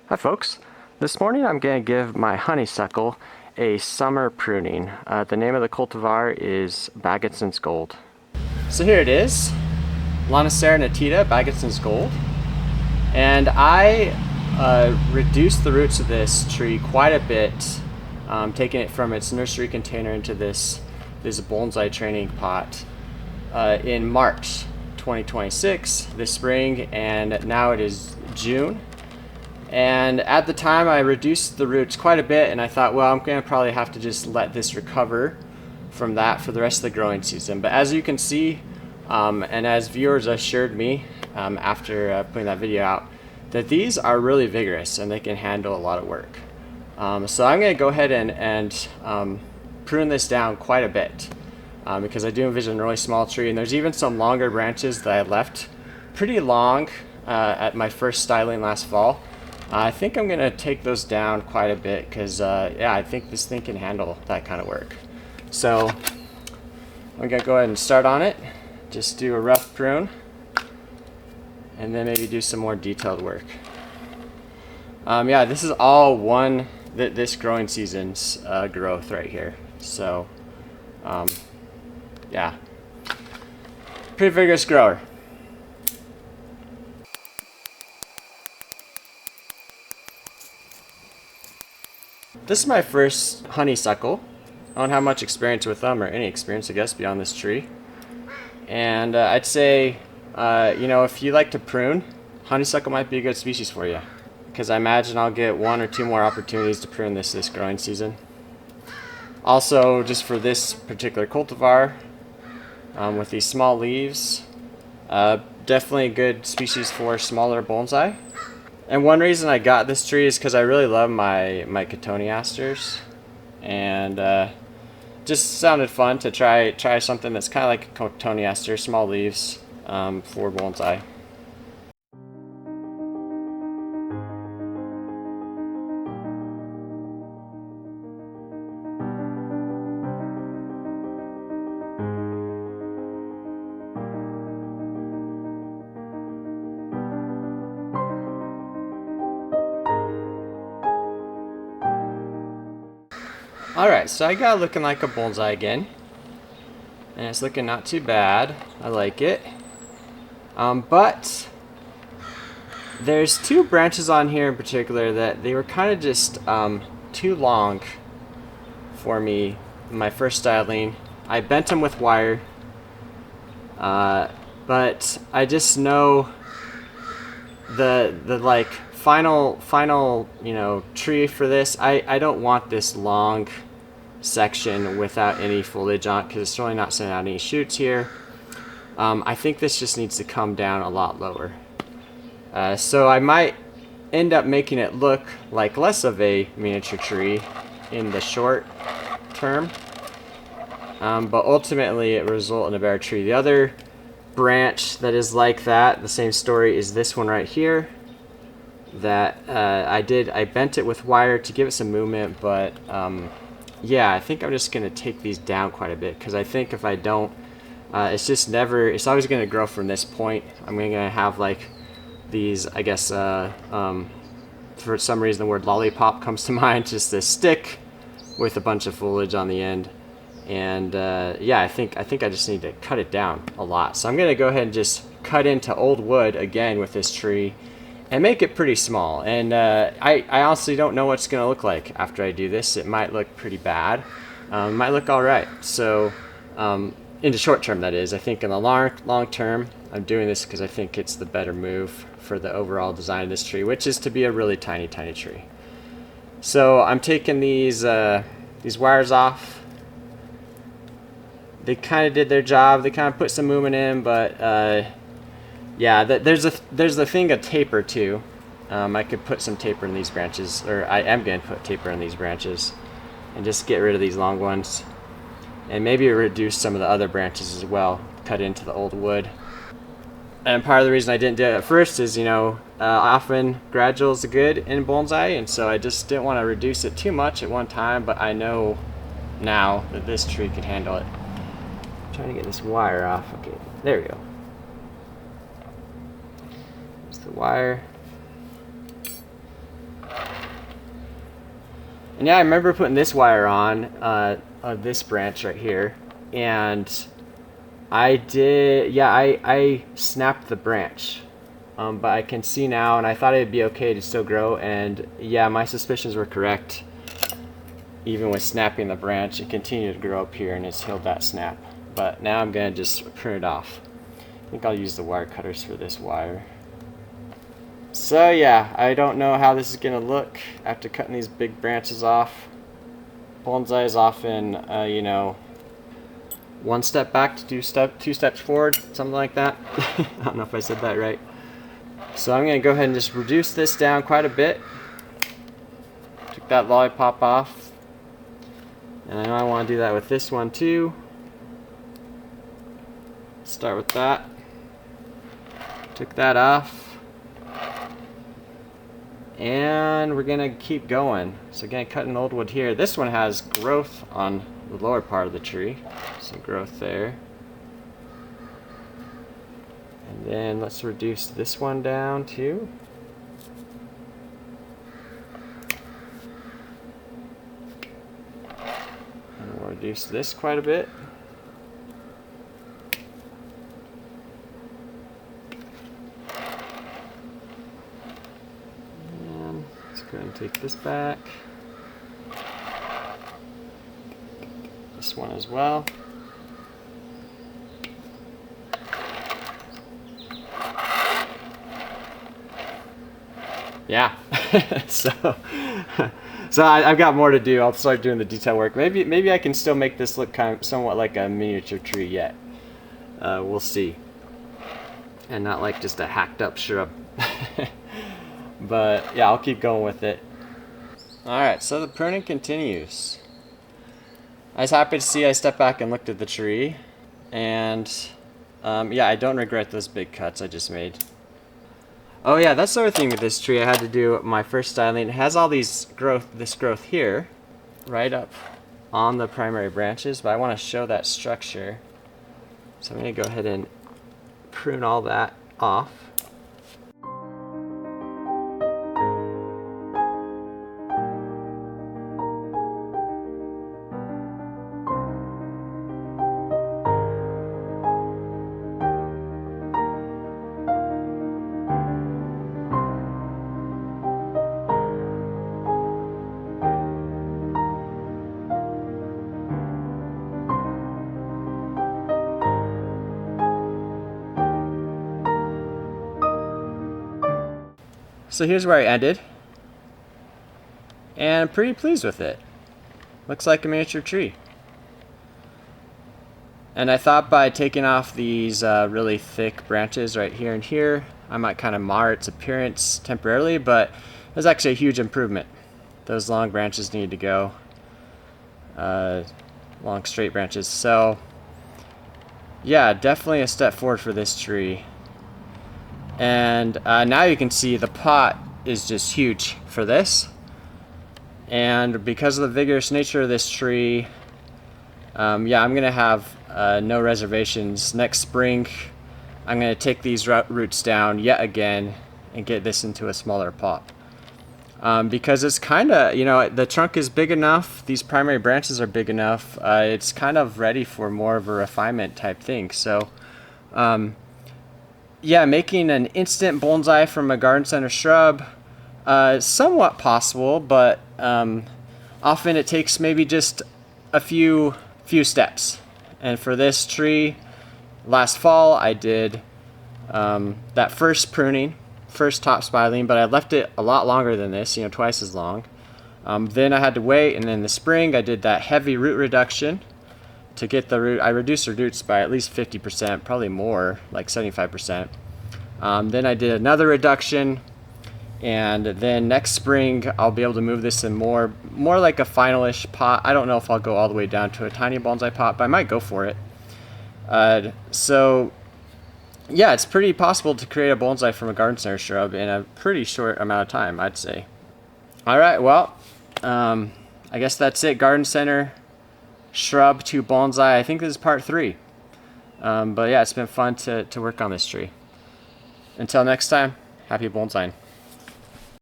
Hi folks, this morning I'm going to give my honeysuckle a summer pruning. The name of the cultivar is Baggesens Gold. So here it is, Lonicera nitida, Baggesens Gold. And I reduced the roots of this tree quite a bit, taking it from its nursery container into this bonsai training pot in March 2026, this spring, and now it is June. And at the time I reduced the roots quite a bit, and I thought, well, I'm going to probably have to just let this recover from that for the rest of the growing season. But as you can see, and as viewers assured me after putting that video out, that these are really vigorous and they can handle a lot of work. So I'm going to go ahead and prune this down quite a bit because I do envision a really small tree, and there's even some longer branches that I left pretty long at my first styling last fall. I think I'm going to take those down quite a bit because, yeah, I think this thing can handle that kind of work. So I'm going to go ahead and start on it. Just do a rough prune and then maybe do some more detailed work. Yeah, this is all this growing season's growth right here. So, yeah, pretty vigorous grower. This is my first honeysuckle. I don't have much experience with them, or any experience, I guess, beyond this tree. And I'd say, you know, if you like to prune, honeysuckle might be a good species for you, because I imagine I'll get 1 or 2 more opportunities to prune this growing season. Also, just for this particular cultivar, with these small leaves, definitely a good species for smaller bonsai. And one reason I got this tree is because I really love my cotoneasters, and just sounded fun to try something that's kind of like a cotoneaster, small leaves, for bonsai. Alright, so I got it looking like a bonsai again, and it's looking not too bad. I like it. But there's 2 branches on here in particular that they were kind of just too long for me in my first styling. I bent them with wire, but I just know the like final you know, tree for this. I don't want this long section without any foliage on it, because it's really not sending out any shoots here. I think this just needs to come down a lot lower. So I might end up making it look like less of a miniature tree in the short term, but ultimately it will result in a better tree. The other branch that is like that, the same story, is this one right here. That I bent it with wire to give it some movement, but yeah, I think I'm just gonna take these down quite a bit, because I think if I don't, it's always gonna grow from this point. I'm gonna have like these, I guess, for some reason the word lollipop comes to mind, just this stick with a bunch of foliage on the end. And yeah, I think I just need to cut it down a lot. So I'm gonna go ahead and just cut into old wood again with this tree and make it pretty small. And I honestly don't know what it's going to look like after I do this. It might look pretty bad. It might look all right. So in the short term, that is. I think in the long term, I'm doing this because I think it's the better move for the overall design of this tree, which is to be a really tiny tree. So I'm taking these wires off. They kind of did their job. They kind of put some movement in, but yeah, there's the thing of taper too. I could put some taper in these branches, or I am going to put taper in these branches, and just get rid of these long ones, and maybe reduce some of the other branches as well, cut into the old wood. And part of the reason I didn't do it at first is, you know, often gradual is good in bonsai, and so I just didn't want to reduce it too much at one time, but I know now that this tree can handle it. I'm trying to get this wire off. Okay, there we go. The wire. And yeah, I remember putting this wire on this branch right here, and I did, yeah, I snapped the branch. But I can see now, and I thought it'd be okay to still grow, and yeah, my suspicions were correct. Even with snapping the branch, it continued to grow up here, and it's healed that snap. But now I'm gonna just prune it off. I think I'll use the wire cutters for this wire. So yeah, I don't know how this is gonna look after cutting these big branches off. Bonsai is often, you know, one step back to two steps forward, something like that. I don't know if I said that right. So I'm going to go ahead and just reduce this down quite a bit. Took that lollipop off. And I know I want to do that with this one too. Start with that. Took that off. And we're going to keep going. So again, cutting old wood here. This one has growth on the lower part of the tree. Some growth there. And then let's reduce this one down too. And we'll reduce this quite a bit. And let's go ahead and take this back. This one as well. Yeah, so I've got more to do. I'll start doing the detail work. Maybe I can still make this look kind of somewhat like a miniature tree yet. We'll see. And not like just a hacked up shrub. But yeah, I'll keep going with it. Alright, so the pruning continues. I was happy to see I stepped back and looked at the tree. And yeah, I don't regret those big cuts I just made. Oh yeah, that's the other thing with this tree I had to do my first styling. It has all this growth here, right up on the primary branches, but I want to show that structure. So I'm going to go ahead and prune all that off. So here's where I ended, and I'm pretty pleased with it. Looks like a miniature tree. And I thought by taking off these really thick branches right here and here, I might kind of mar its appearance temporarily, but it was actually a huge improvement. Those long branches need to go, long straight branches. So yeah, definitely a step forward for this tree. And now you can see the pot is just huge for this. And because of the vigorous nature of this tree, yeah, I'm gonna have no reservations. Next spring, I'm gonna take these roots down yet again and get this into a smaller pot. Because it's kind of, you know, the trunk is big enough, these primary branches are big enough, it's kind of ready for more of a refinement type thing. So, yeah, making an instant bonsai from a garden center shrub is somewhat possible, but often it takes maybe just a few steps. And for this tree, last fall I did that first pruning, first top spiling, but I left it a lot longer than this, you know, twice as long. Then I had to wait, and in the spring I did that heavy root reduction to get the root. I reduced the roots by at least 50%, probably more, like 75%. Then I did another reduction, and then next spring I'll be able to move this in more like a finalish pot. I don't know if I'll go all the way down to a tiny bonsai pot, but I might go for it. So yeah, it's pretty possible to create a bonsai from a garden center shrub in a pretty short amount of time, I'd say. Alright, well, I guess that's it. Garden center shrub to bonsai. I think this is part 3. But yeah, it's been fun to work on this tree. Until next time, happy bonsaiing.